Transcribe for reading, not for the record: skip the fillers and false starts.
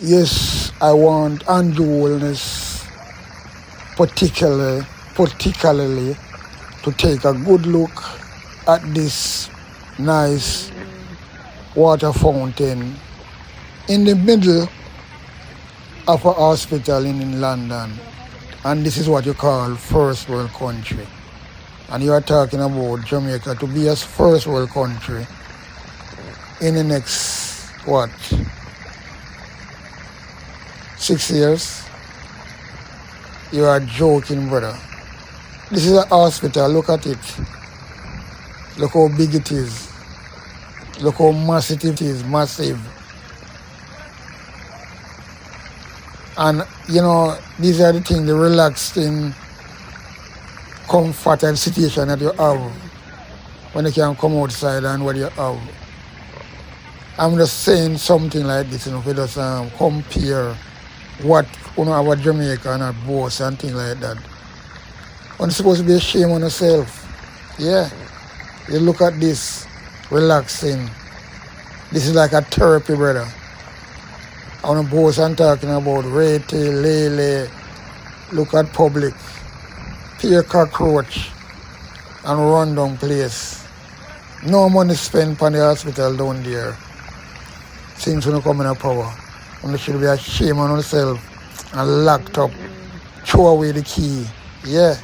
Yes, I want Andrew Wellness particularly to take a good look at this nice water fountain in the middle of a hospital in London. And this is what you call first world country. And you are talking about Jamaica to be a first world country in the next, 6 years? You are joking, brother. This is a hospital, look at it. Look how big it is. Look how massive it is, massive. And these are the things, the relaxing, comfort and situation that you have when you can come outside and what you have. I'm just saying something like this, if you just compare what our Jamaica and our boss and things like that. You're supposed to be ashamed on yourself. Yeah. You look at this, relaxing. This is like a therapy, brother. On the boss and talking about Rete, Lele, look at public, pure cockroach and run down place. No money spent on the hospital down there. Since when you come in a power. You should be ashamed on yourself and locked up. Throw away the key. Yeah.